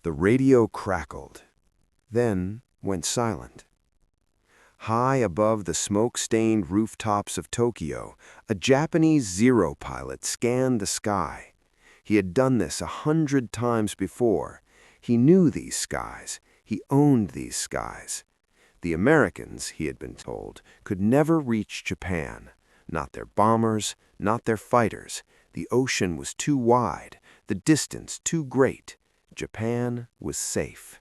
The radio crackled, then went silent. High above the smoke-stained rooftops of Tokyo, a Japanese Zero pilot scanned the sky. He had done this 100 times before. He knew these skies. He owned these skies. The Americans, he had been told, could never reach Japan. Not their bombers, not their fighters. The ocean was too wide, the distance too great. Japan was safe.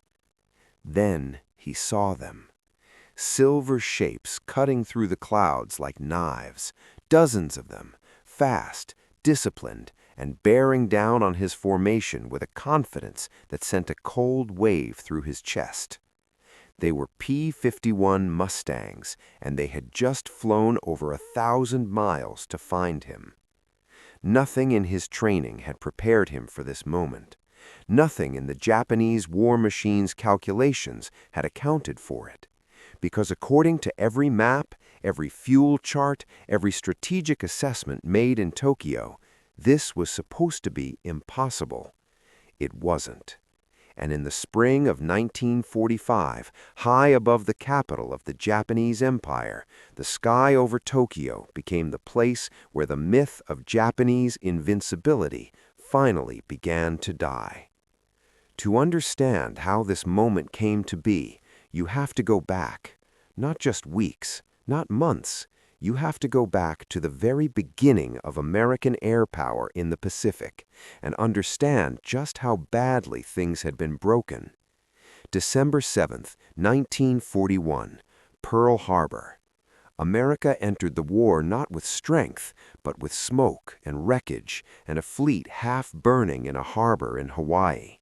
Then he saw them. Silver shapes cutting through the clouds like knives, dozens of them, fast, disciplined, and bearing down on his formation with a confidence that sent a cold wave through his chest. They were P-51 Mustangs, and they had just flown over 1,000 miles to find him. Nothing in his training had prepared him for this moment. Nothing in the Japanese war machine's calculations had accounted for it. Because according to every map, every fuel chart, every strategic assessment made in Tokyo, this was supposed to be impossible. It wasn't. And in the spring of 1945, high above the capital of the Japanese Empire, the sky over Tokyo became the place where the myth of Japanese invincibility finally began to die. To understand how this moment came to be, you have to go back, not just weeks, not months. You have to go back to the very beginning of American air power in the Pacific and understand just how badly things had been broken. December 7th, 1941, Pearl Harbor. America entered the war not with strength, but with smoke and wreckage and a fleet half burning in a harbor in Hawaii.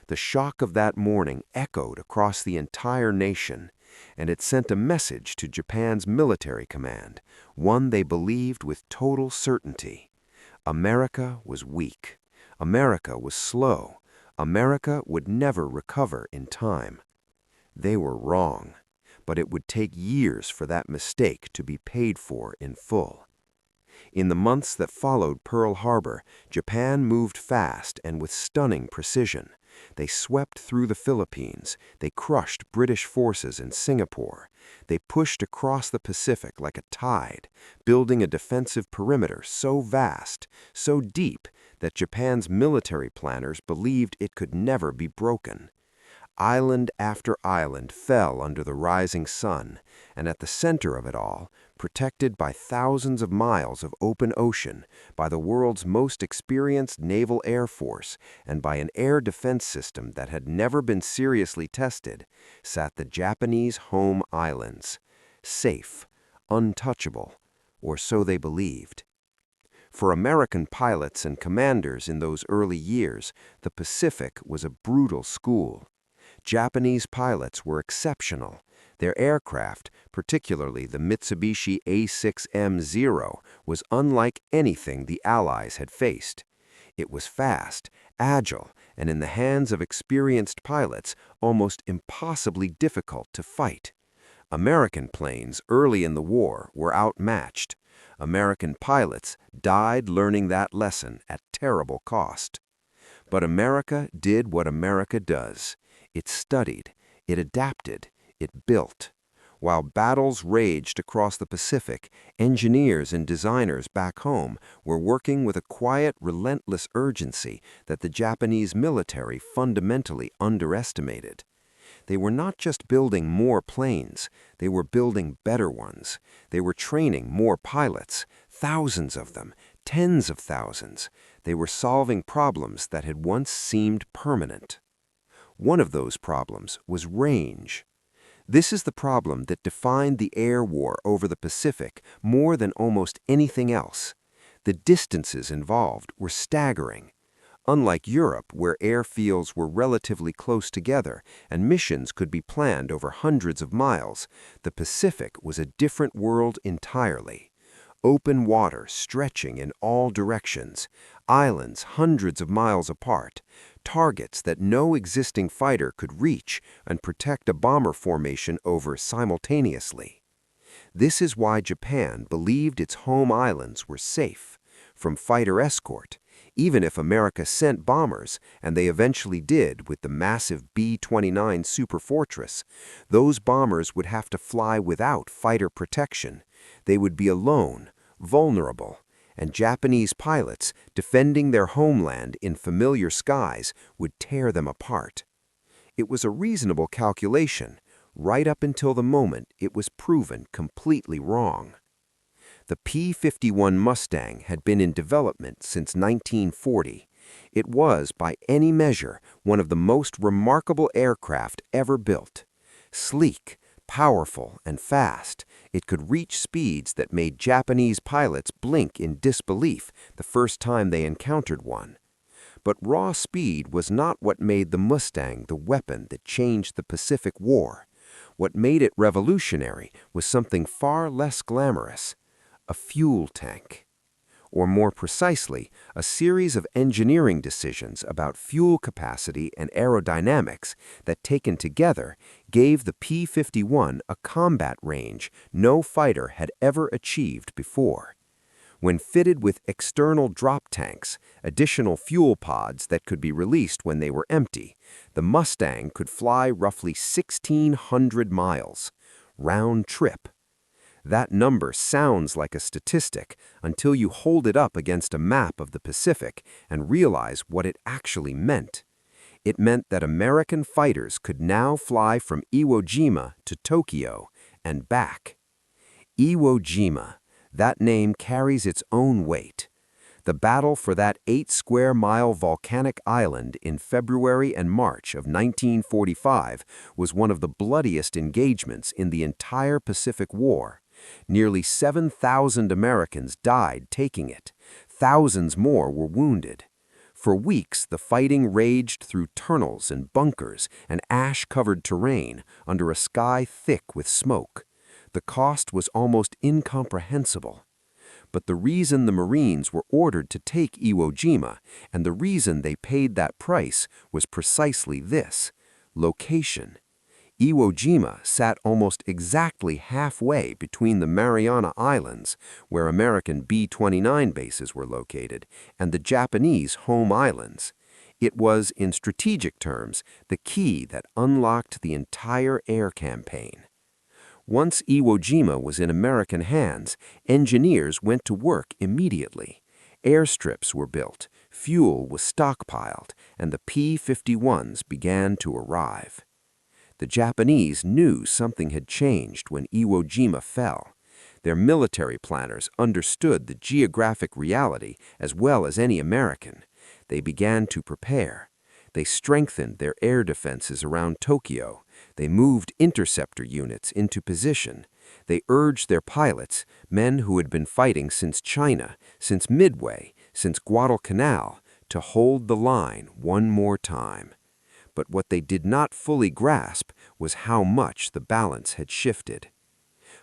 The shock of that morning echoed across the entire nation, and it sent a message to Japan's military command, one they believed with total certainty. America was weak. America was slow. America would never recover in time. They were wrong, but it would take years for that mistake to be paid for in full. In the months that followed Pearl Harbor, Japan moved fast and with stunning precision. They swept through the Philippines. They crushed British forces in Singapore. They pushed across the Pacific like a tide, building a defensive perimeter so vast, so deep, that Japan's military planners believed it could never be broken. Island after island fell under the rising sun, and at the center of it all, protected by thousands of miles of open ocean, by the world's most experienced naval air force, and by an air defense system that had never been seriously tested, sat the Japanese home islands, safe, untouchable, or so they believed. For American pilots and commanders in those early years, the Pacific was a brutal school. Japanese pilots were exceptional. Their aircraft, particularly the Mitsubishi A6M0, was unlike anything the Allies had faced. It was fast, agile, and in the hands of experienced pilots, almost impossibly difficult to fight. American planes early in the war were outmatched. American pilots died learning that lesson at terrible cost. But America did what America does. It studied, it adapted, it built. While battles raged across the Pacific, engineers and designers back home were working with a quiet, relentless urgency that the Japanese military fundamentally underestimated. They were not just building more planes, they were building better ones. They were training more pilots, thousands of them, tens of thousands. They were solving problems that had once seemed permanent. One of those problems was range. This is the problem that defined the air war over the Pacific more than almost anything else. The distances involved were staggering. Unlike Europe, where airfields were relatively close together and missions could be planned over hundreds of miles, the Pacific was a different world entirely. Open water stretching in all directions, islands hundreds of miles apart, targets that no existing fighter could reach and protect a bomber formation over simultaneously. This is why Japan believed its home islands were safe, from fighter escort, Even if America sent bombers, and they eventually did with the massive B-29 Superfortress, those bombers would have to fly without fighter protection. They would be alone, vulnerable, and Japanese pilots, defending their homeland in familiar skies, would tear them apart. It was a reasonable calculation, right up until the moment it was proven completely wrong. The P-51 Mustang had been in development since 1940. It was, by any measure, one of the most remarkable aircraft ever built. Sleek, powerful, and fast, it could reach speeds that made Japanese pilots blink in disbelief the first time they encountered one. But raw speed was not what made the Mustang the weapon that changed the Pacific War. What made it revolutionary was something far less glamorous: a fuel tank. Or more precisely, a series of engineering decisions about fuel capacity and aerodynamics that, taken together, gave the P-51 a combat range no fighter had ever achieved before. When fitted with external drop tanks, additional fuel pods that could be released when they were empty, the Mustang could fly roughly 1,600 miles, round trip. That number sounds like a statistic until you hold it up against a map of the Pacific and realize what it actually meant. It meant that American fighters could now fly from Iwo Jima to Tokyo and back. Iwo Jima, that name carries its own weight. The battle for that 8-square-mile volcanic island in February and March of 1945 was one of the bloodiest engagements in the entire Pacific War. Nearly 7,000 Americans died taking it. Thousands more were wounded. For weeks, the fighting raged through tunnels and bunkers and ash-covered terrain under a sky thick with smoke. The cost was almost incomprehensible. But the reason the Marines were ordered to take Iwo Jima, and the reason they paid that price, was precisely this: location. Iwo Jima sat almost exactly halfway between the Mariana Islands, where American B-29 bases were located, and the Japanese home islands. It was, in strategic terms, the key that unlocked the entire air campaign. Once Iwo Jima was in American hands, engineers went to work immediately. Airstrips were built, fuel was stockpiled, and the P-51s began to arrive. The Japanese knew something had changed when Iwo Jima fell. Their military planners understood the geographic reality as well as any American. They began to prepare. They strengthened their air defenses around Tokyo. They moved interceptor units into position. They urged their pilots, men who had been fighting since China, since Midway, since Guadalcanal, to hold the line one more time. But what they did not fully grasp was how much the balance had shifted.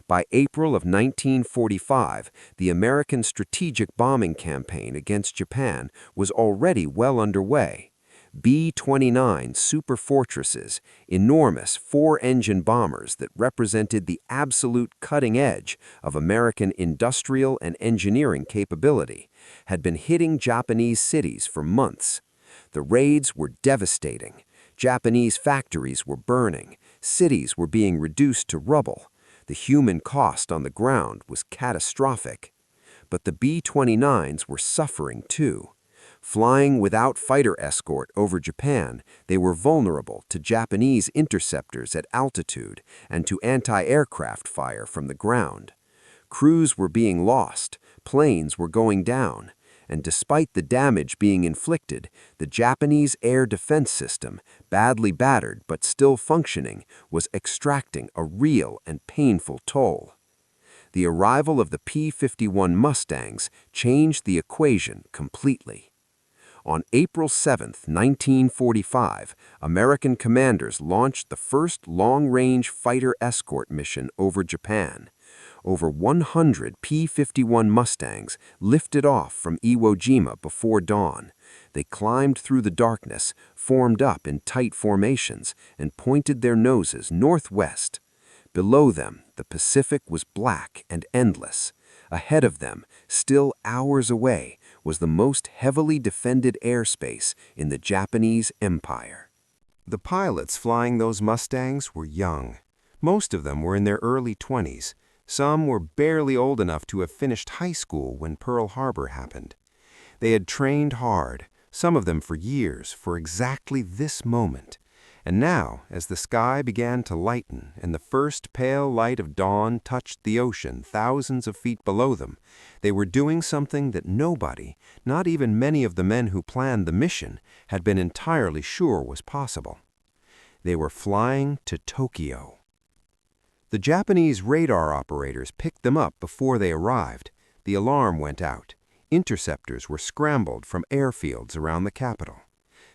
By April of 1945, the American strategic bombing campaign against Japan was already well underway. B-29 Superfortresses, enormous four-engine bombers that represented the absolute cutting edge of American industrial and engineering capability, had been hitting Japanese cities for months. The raids were devastating. Japanese factories were burning. Cities were being reduced to rubble. The human cost on the ground was catastrophic. But the B-29s were suffering too. Flying without fighter escort over Japan, they were vulnerable to Japanese interceptors at altitude and to anti-aircraft fire from the ground. Crews were being lost, planes were going down, and despite the damage being inflicted, the Japanese air defense system, badly battered but still functioning, was extracting a real and painful toll. The arrival of the P-51 Mustangs changed the equation completely. On April 7, 1945, American commanders launched the first long-range fighter escort mission over Japan. Over 100 P-51 Mustangs lifted off from Iwo Jima before dawn. They climbed through the darkness, formed up in tight formations, and pointed their noses northwest. Below them, the Pacific was black and endless. Ahead of them, still hours away, was the most heavily defended airspace in the Japanese Empire. The pilots flying those Mustangs were young. Most of them were in their early 20s. Some were barely old enough to have finished high school when Pearl Harbor happened. They had trained hard, some of them for years, for exactly this moment. And now, as the sky began to lighten and the first pale light of dawn touched the ocean thousands of feet below them, they were doing something that nobody, not even many of the men who planned the mission, had been entirely sure was possible. They were flying to Tokyo. The Japanese radar operators picked them up before they arrived. The alarm went out. Interceptors were scrambled from airfields around the capital.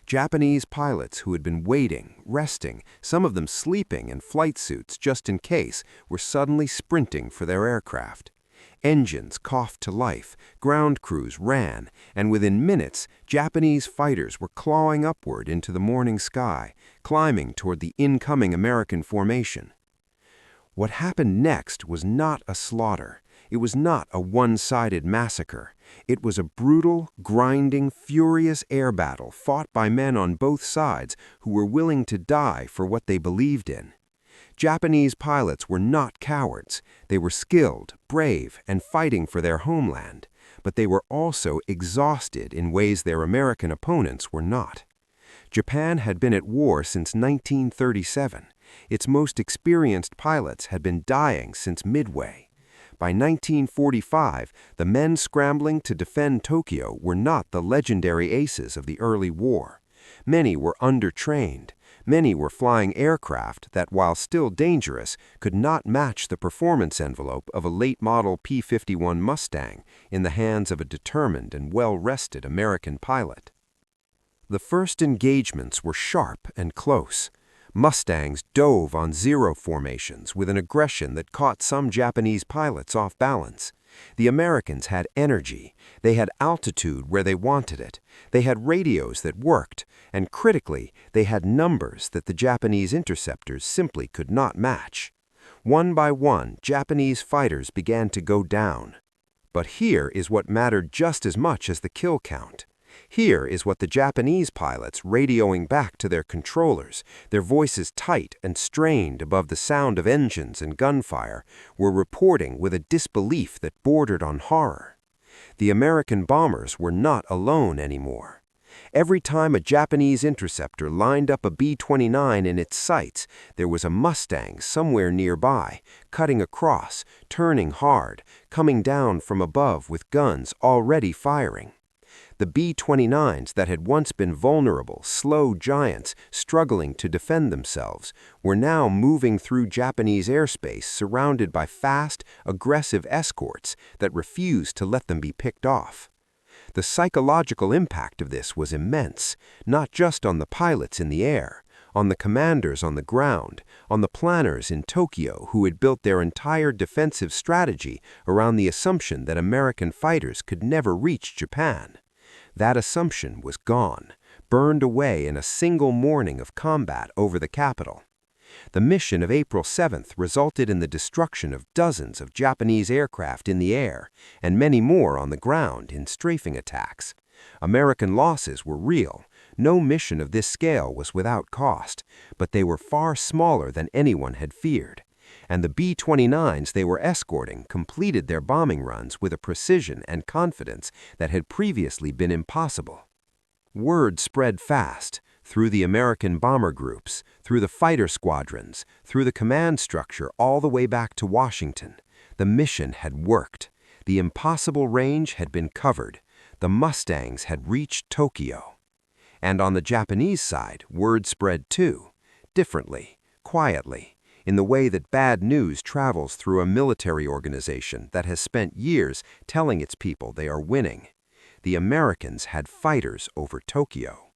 Japanese pilots who had been waiting, resting, some of them sleeping in flight suits just in case, were suddenly sprinting for their aircraft. Engines coughed to life, ground crews ran, and within minutes, Japanese fighters were clawing upward into the morning sky, climbing toward the incoming American formation. What happened next was not a slaughter. It was not a one-sided massacre. It was a brutal, grinding, furious air battle fought by men on both sides who were willing to die for what they believed in. Japanese pilots were not cowards. They were skilled, brave, and fighting for their homeland. But they were also exhausted in ways their American opponents were not. Japan had been at war since 1937. Its most experienced pilots had been dying since Midway. By 1945, the men scrambling to defend Tokyo were not the legendary aces of the early war. Many were undertrained. Many were flying aircraft that, while still dangerous, could not match the performance envelope of a late-model P-51 Mustang in the hands of a determined and well-rested American pilot. The first engagements were sharp and close. Mustangs dove on zero formations with an aggression that caught some Japanese pilots off balance. The Americans had energy. They had altitude where they wanted it. They had radios that worked. And critically, they had numbers that the Japanese interceptors simply could not match. One by one, Japanese fighters began to go down. But here is what mattered just as much as the kill count. Here is what the Japanese pilots, radioing back to their controllers, their voices tight and strained above the sound of engines and gunfire, were reporting with a disbelief that bordered on horror. The American bombers were not alone anymore. Every time a Japanese interceptor lined up a B-29 in its sights, there was a Mustang somewhere nearby, cutting across, turning hard, coming down from above with guns already firing. The B-29s that had once been vulnerable, slow giants struggling to defend themselves were now moving through Japanese airspace surrounded by fast, aggressive escorts that refused to let them be picked off. The psychological impact of this was immense, not just on the pilots in the air, on the commanders on the ground, on the planners in Tokyo who had built their entire defensive strategy around the assumption that American fighters could never reach Japan. That assumption was gone, burned away in a single morning of combat over the capital. The mission of April 7th resulted in the destruction of dozens of Japanese aircraft in the air and many more on the ground in strafing attacks. American losses were real. No mission of this scale was without cost, but they were far smaller than anyone had feared. And the B-29s they were escorting completed their bombing runs with a precision and confidence that had previously been impossible. Word spread fast, through the American bomber groups, through the fighter squadrons, through the command structure all the way back to Washington. The mission had worked. The impossible range had been covered. The Mustangs had reached Tokyo. And on the Japanese side, word spread too, differently, quietly, in the way that bad news travels through a military organization that has spent years telling its people they are winning. The Americans had fighters over Tokyo.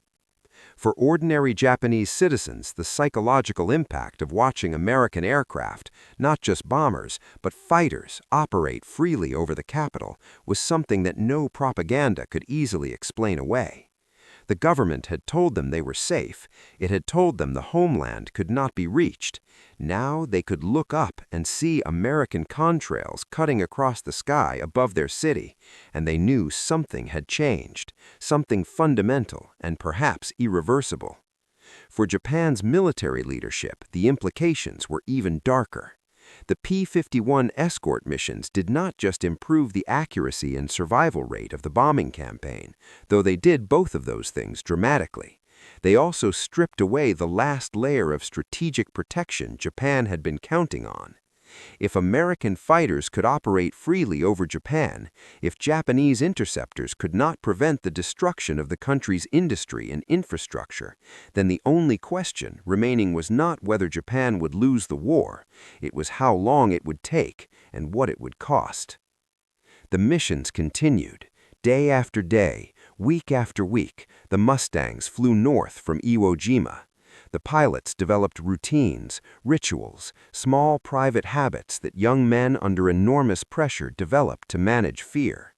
For ordinary Japanese citizens, the psychological impact of watching American aircraft, not just bombers, but fighters, operate freely over the capital was something that no propaganda could easily explain away. The government had told them they were safe. It had told them the homeland could not be reached. Now they could look up and see American contrails cutting across the sky above their city, and they knew something had changed, something fundamental and perhaps irreversible. For Japan's military leadership, the implications were even darker. The P-51 escort missions did not just improve the accuracy and survival rate of the bombing campaign, though they did both of those things dramatically. They also stripped away the last layer of strategic protection Japan had been counting on. If American fighters could operate freely over Japan, if Japanese interceptors could not prevent the destruction of the country's industry and infrastructure, then the only question remaining was not whether Japan would lose the war, it was how long it would take and what it would cost. The missions continued. Day after day, week after week, the Mustangs flew north from Iwo Jima. The pilots developed routines, rituals, small private habits that young men under enormous pressure developed to manage fear.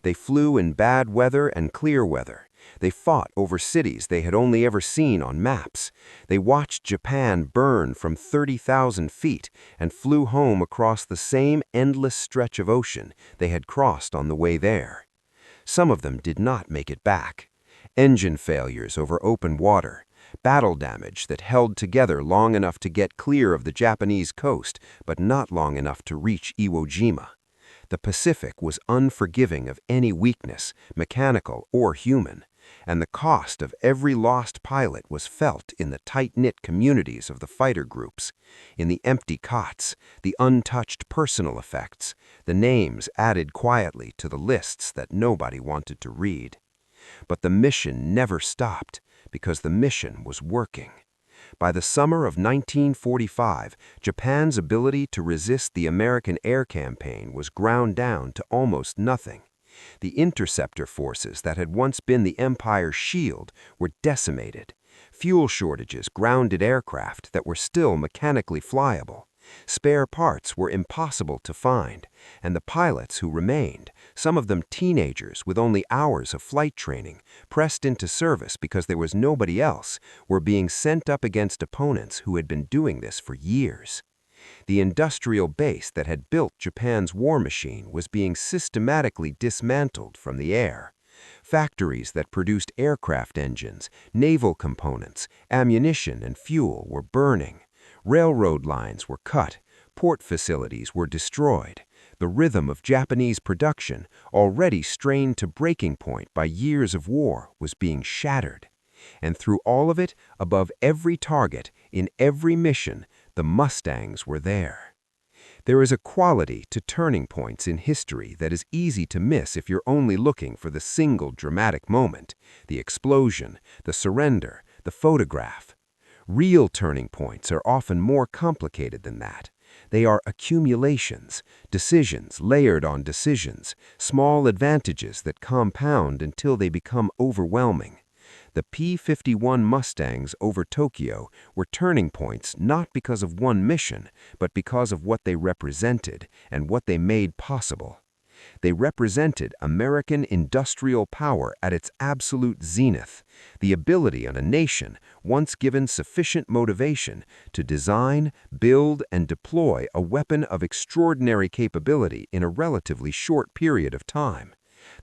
They flew in bad weather and clear weather. They fought over cities they had only ever seen on maps. They watched Japan burn from 30,000 feet and flew home across the same endless stretch of ocean they had crossed on the way there. Some of them did not make it back. Engine failures over open water, battle damage that held together long enough to get clear of the Japanese coast, but not long enough to reach Iwo Jima. The Pacific was unforgiving of any weakness, mechanical or human, and the cost of every lost pilot was felt in the tight-knit communities of the fighter groups, in the empty cots, the untouched personal effects, the names added quietly to the lists that nobody wanted to read. But the mission never stopped, because the mission was working. By the summer of 1945, Japan's ability to resist the American air campaign was ground down to almost nothing. The interceptor forces that had once been the Empire's shield were decimated. Fuel shortages grounded aircraft that were still mechanically flyable. Spare parts were impossible to find, and the pilots who remained, some of them teenagers with only hours of flight training, pressed into service because there was nobody else, were being sent up against opponents who had been doing this for years. The industrial base that had built Japan's war machine was being systematically dismantled from the air. Factories that produced aircraft engines, naval components, ammunition, and fuel were burning. Railroad lines were cut, port facilities were destroyed. The rhythm of Japanese production, already strained to breaking point by years of war, was being shattered. And through all of it, above every target, in every mission, the Mustangs were there. There is a quality to turning points in history that is easy to miss if you're only looking for the single dramatic moment, the explosion, the surrender, the photograph. Real turning points are often more complicated than that. They are accumulations, decisions layered on decisions, small advantages that compound until they become overwhelming. The P-51 Mustangs over Tokyo were turning points not because of one mission, but because of what they represented and what they made possible. They represented American industrial power at its absolute zenith, the ability on a nation, once given sufficient motivation, to design, build, and deploy a weapon of extraordinary capability in a relatively short period of time.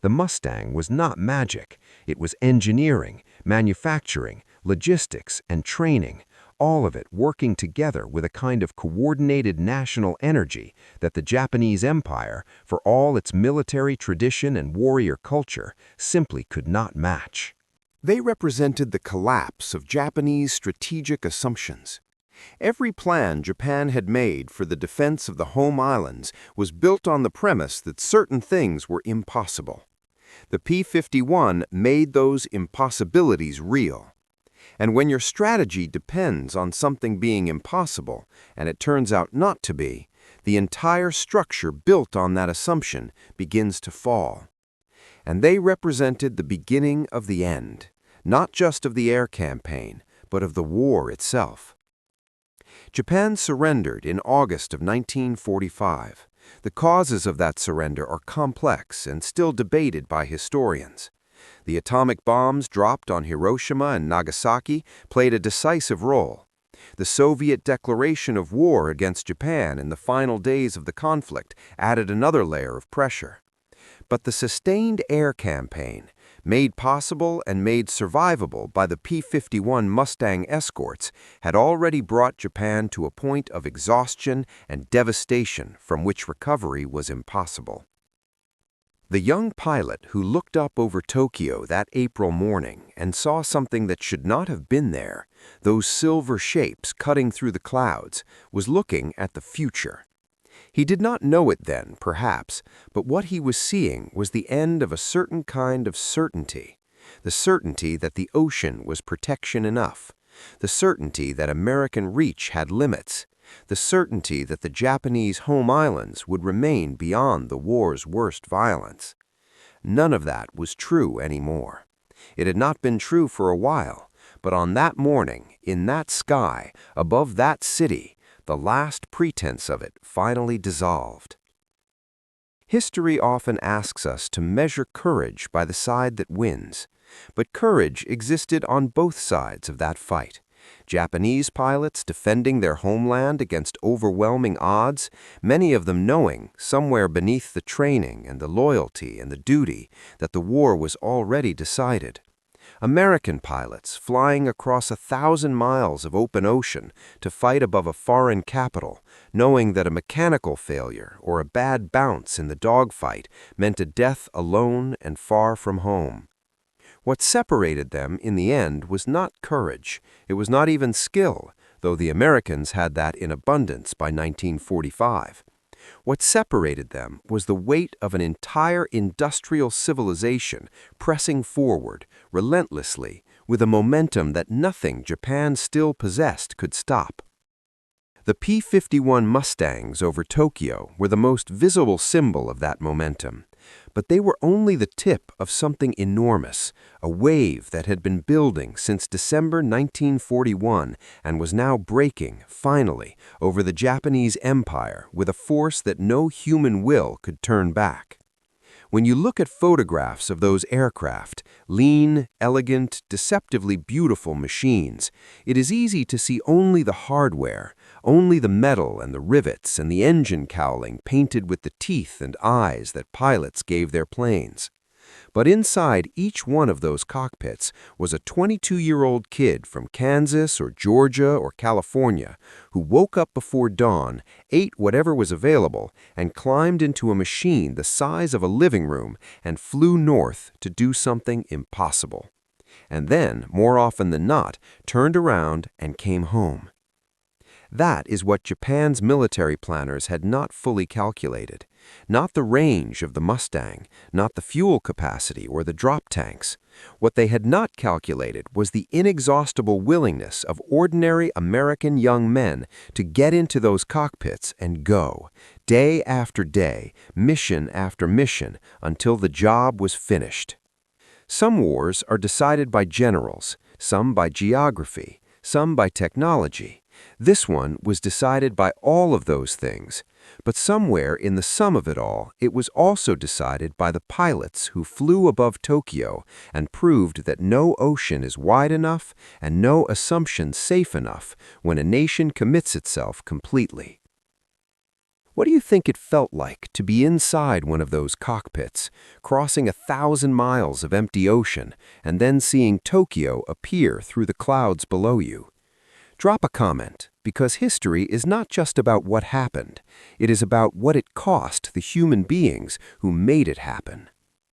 The Mustang was not magic. It was engineering, manufacturing, logistics, and training, all of it working together with a kind of coordinated national energy that the Japanese Empire, for all its military tradition and warrior culture, simply could not match. They represented the collapse of Japanese strategic assumptions. Every plan Japan had made for the defense of the home islands was built on the premise that certain things were impossible. The P-51 made those impossibilities real. And when your strategy depends on something being impossible, and it turns out not to be, the entire structure built on that assumption begins to fall. And they represented the beginning of the end, not just of the air campaign, but of the war itself. Japan surrendered in August of 1945. The causes of that surrender are complex and still debated by historians. The atomic bombs dropped on Hiroshima and Nagasaki played a decisive role. The Soviet declaration of war against Japan in the final days of the conflict added another layer of pressure. But the sustained air campaign, made possible and made survivable by the P-51 Mustang escorts, had already brought Japan to a point of exhaustion and devastation from which recovery was impossible. The young pilot who looked up over Tokyo that April morning and saw something that should not have been there, those silver shapes cutting through the clouds, was looking at the future. He did not know it then, perhaps, but what he was seeing was the end of a certain kind of certainty, the certainty that the ocean was protection enough, the certainty that American reach had limits, the certainty that the Japanese home islands would remain beyond the war's worst violence. None of that was true anymore. It had not been true for a while, but on that morning, in that sky, above that city, the last pretense of it finally dissolved. History often asks us to measure courage by the side that wins, but courage existed on both sides of that fight. Japanese pilots defending their homeland against overwhelming odds, many of them knowing, somewhere beneath the training and the loyalty and the duty, that the war was already decided. American pilots flying across 1,000 miles of open ocean to fight above a foreign capital, knowing that a mechanical failure or a bad bounce in the dogfight meant a death alone and far from home. What separated them in the end was not courage, it was not even skill, though the Americans had that in abundance by 1945. What separated them was the weight of an entire industrial civilization pressing forward, relentlessly, with a momentum that nothing Japan still possessed could stop. The P-51 Mustangs over Tokyo were the most visible symbol of that momentum, but they were only the tip of something enormous, a wave that had been building since December 1941 and was now breaking, finally, over the Japanese Empire with a force that no human will could turn back. When you look at photographs of those aircraft, lean, elegant, deceptively beautiful machines, it is easy to see only the hardware, only the metal and the rivets and the engine cowling painted with the teeth and eyes that pilots gave their planes. But inside each one of those cockpits was a 22-year-old kid from Kansas or Georgia or California who woke up before dawn, ate whatever was available, and climbed into a machine the size of a living room and flew north to do something impossible. And then, more often than not, turned around and came home. That is what Japan's military planners had not fully calculated. Not the range of the Mustang, not the fuel capacity or the drop tanks. What they had not calculated was the inexhaustible willingness of ordinary American young men to get into those cockpits and go, day after day, mission after mission, until the job was finished. Some wars are decided by generals, some by geography, some by technology. This one was decided by all of those things, but somewhere in the sum of it all, it was also decided by the pilots who flew above Tokyo and proved that no ocean is wide enough and no assumption safe enough when a nation commits itself completely. What do you think it felt like to be inside one of those cockpits, crossing 1,000 miles of empty ocean, and then seeing Tokyo appear through the clouds below you? Drop a comment, because history is not just about what happened. It is about what it cost the human beings who made it happen.